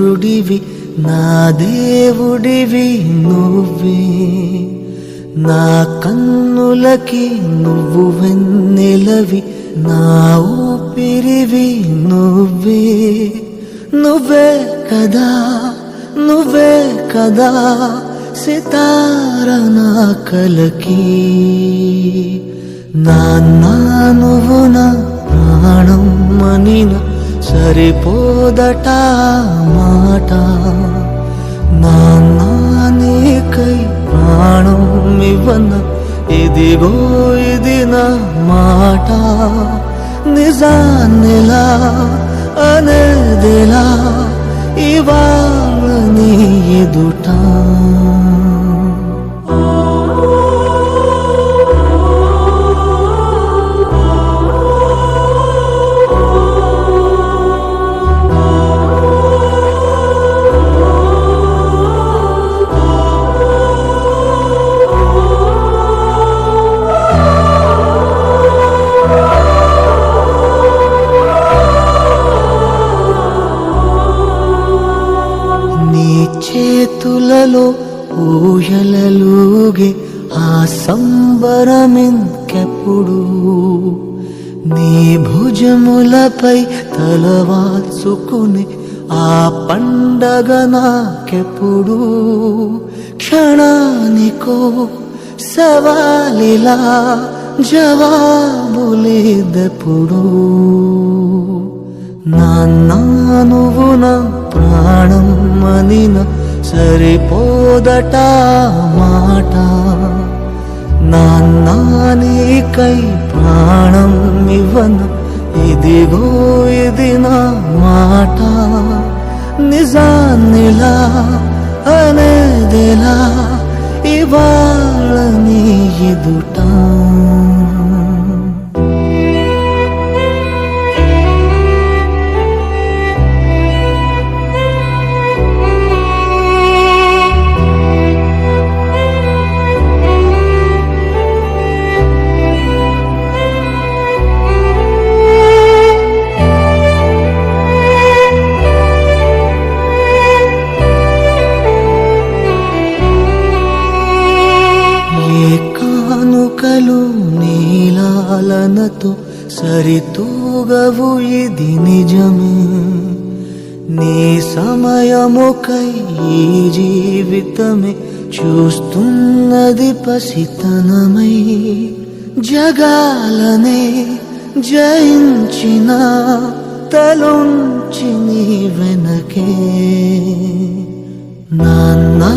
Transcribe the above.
సూర్యుడివి నా దేవుడివి నువ్వే, నా కన్నులకి నువ్వు వెన్నెలవి, నా ఊపిరివి నువ్వే. నువ్వే కదా, నువ్వే కదా సితార నా కలకి. నాన్నా నువ్వు నా ప్రాణం మనిన సరిపోదట మాట. నాన్నా నీకై ప్రాణం ఇవ్వన ఇదిగో ఇది నా మాట. నిజాన్నిలా అనేదిలా ఇవాళ నీ ఎదుట. చేతులలో ఊయలలుగే ఆ సంబరమింకెప్పుడు, నీ భుజములపై తలవాల్చుకుని ఆ పండగ నాకెప్పుడు. క్షణానికో సవాలిలా జవాబులేదెప్పుడు. నాన్నా నువ్వు నా ప్రాణం మనిన సరిపోదట మాట. నాన్నా నీకై ప్రాణం ఇవ్వన ఇదిగో ఇది నా మాట. నిజాన్నిలా అనేదిలా ఇవాళ నీ ఎదుట. కానుకలు నీలాలనతో సరితూగవు ఇది నిజమే. నీ సమయముకై ఈ జీవితమే చూస్తున్నది పసితనమై. జగాలనే జయించిన తలొంచి నీ వెనకే. నాన్నా